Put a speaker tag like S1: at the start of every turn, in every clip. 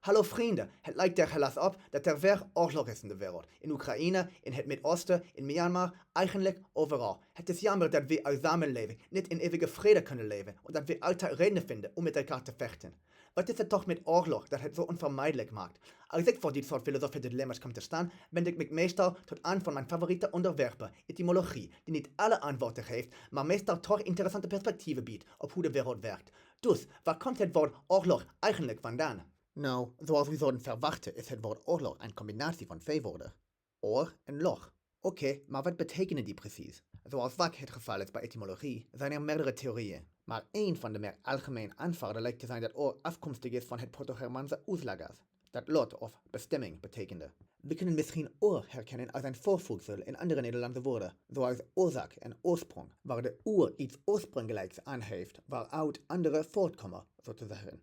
S1: Hallo vrienden, het lijkt er helaas op dat er weer oorlog is in de wereld. In Oekraïne, in het Midden-Oosten, in Myanmar, eigenlijk overal. Het is jammer dat we als samenleving niet in eeuwige vrede kunnen leven en dat we altijd redenen vinden om met elkaar te vechten. Wat is het toch met oorlog dat het zo onvermijdelijk maakt? Als ik voor dit soort filosofische dilemma's kom te staan, wend ik me meestal tot een van mijn favoriete onderwerpen, etymologie, die niet alle antwoorden geeft, maar meestal toch interessante perspectieven biedt op hoe de wereld werkt. Dus, waar komt het woord oorlog eigenlijk vandaan? Nou, zoals we zouden verwachten is het woord oorlog een combinatie van twee woorden. Oor en log. Oké, maar wat betekenen die precies? Zoals vaak het geval is bij etymologie, zijn er meerdere theorieën. Maar één van de meer algemeen aanvaarde lijkt te zijn dat oor afkomstig is van het Proto-Germaanse oeslagas, dat lot of bestemming betekende. We kunnen misschien oor herkennen als een voorvoegsel in andere Nederlandse woorden, zoals oorzaak en oorsprong, waar de oer iets oorspronkelijks aan heeft, waaruit andere voortkomen, zo te zeggen.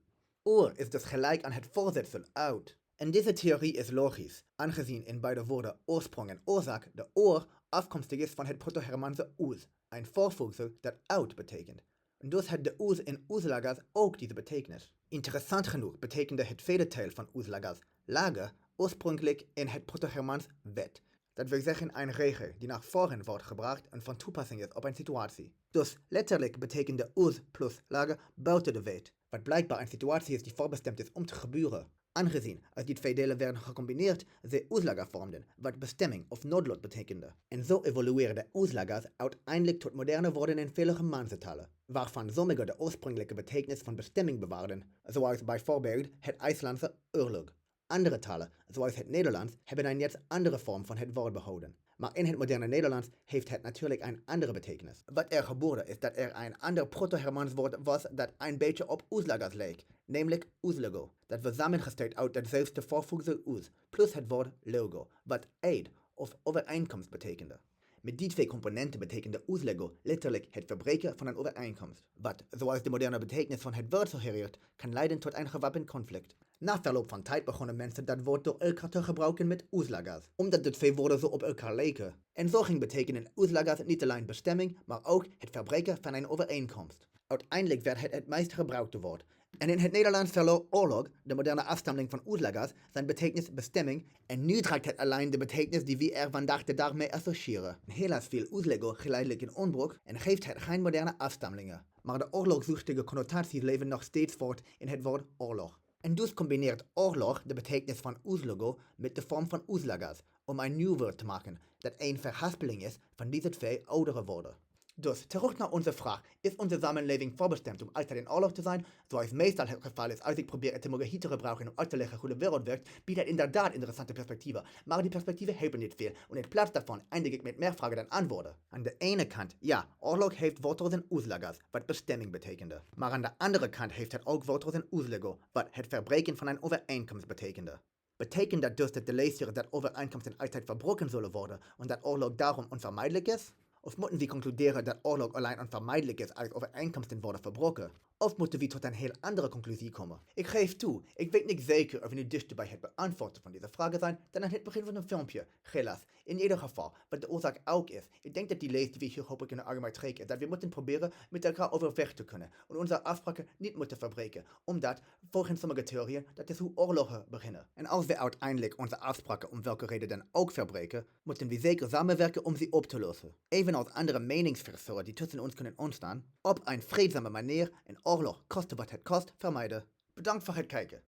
S1: Oer is dus gelijk aan het voorzetsel oud. En deze theorie is logisch, aangezien in beide woorden oorsprong en oorzaak de oor afkomstig is van het Proto-Germaanse oes, een voorvoegsel dat oud betekent. En dus had de oes in oeslagas ook deze betekenis. Interessant genoeg betekende het tweede deel van oeslagas, lage, oorspronkelijk in het Proto-Germaans wet. Dat wil zeggen een regel die naar voren wordt gebracht en van toepassing is op een situatie. Dus letterlijk betekende oes plus lage buiten de wet, wat blijkbaar een situatie is die voorbestemd is om te gebeuren. Aangezien, als die twee delen werden gecombineerd, ze oeslaga vormden, wat bestemming of noodlot betekende. En zo evolueerden oeslagas uiteindelijk tot moderne woorden in vele Germaanse talen, waarvan sommige de oorspronkelijke betekenis van bestemming bewaarden, zoals bijvoorbeeld het IJslandse oorlog. Andere talen, zoals het Nederlands, hebben een net andere vorm van het woord behouden. Maar in het moderne Nederlands heeft het natuurlijk een andere betekenis. Wat er gebeurde is dat er een ander proto-Germaans woord was dat een beetje op oeslagas leek, namelijk oeslego. Dat was samengesteld uit hetzelfde voorvoegsel oes, plus het woord logo, wat eed of overeenkomst betekende. Met die twee componenten betekende oeslego letterlijk het verbreken van een overeenkomst, wat, zoals de moderne betekenis van het woord suggereert, kan leiden tot een gewapend conflict. Na verloop van tijd begonnen mensen dat woord door elkaar te gebruiken met oeslagas, omdat de twee woorden zo op elkaar leken. En zo ging betekenen oeslagas niet alleen bestemming, maar ook het verbreken van een overeenkomst. Uiteindelijk werd het meest gebruikte woord. En in het Nederlands verloor oorlog, de moderne afstammeling van oeslagas, zijn betekenis bestemming en nu draagt het alleen de betekenis die we er vandaag de dag mee associëren. Helaas viel oeslego geleidelijk in onbruik en geeft het geen moderne afstammelingen. Maar de oorlogzuchtige connotaties leven nog steeds voort in het woord oorlog. En dus combineert oorlog de betekenis van oeslego met de vorm van oeslagas, om een nieuw woord te maken, dat een verhaspeling is van deze twee oudere woorden. Dus terug naar onze vraag, is onze samenleving voorbestemd om altijd in oorlog te zijn? Zoals meestal het geval is als ik probeer etymologie te gebruiken om uit te leggen hoe de wereld werkt, biedt het inderdaad interessante perspectieven. Maar die perspectieven helpen niet veel en in plaats daarvan eindig ik met meer vragen dan antwoorden. Aan de ene kant, ja, oorlog heeft wortels in oeslagas, wat bestemming betekende. Maar aan de andere kant heeft het ook wortels in oeslego, wat het verbreken van een overeenkomst betekende. Betekent dat dus dat de lezer dat overeenkomsten altijd verbroken zullen worden en dat oorlog daarom onvermijdelijk is? Of moeten we concluderen dat oorlog alleen onvermijdelijk is als overeenkomsten worden verbroken? Of moeten we tot een heel andere conclusie komen? Ik geef toe, ik weet niet zeker of we nu dichter bij het beantwoorden van deze vragen zijn dan aan het begin van een filmpje. Helaas, in ieder geval, wat de oorzaak ook is, ik denk dat die lees die we hier hopelijk kunnen argumenteren is dat we moeten proberen met elkaar overweg te kunnen en onze afspraken niet moeten verbreken, omdat, volgens sommige theorieën, dat is hoe oorlogen beginnen. En als we uiteindelijk onze afspraken om welke reden dan ook verbreken, moeten we zeker samenwerken om ze op te lossen. Evenals andere meningsverschillen die tussen ons kunnen ontstaan, op een vreedzame manier en oorlog, koste wat het kost, vermijden. Bedankt voor het kijken.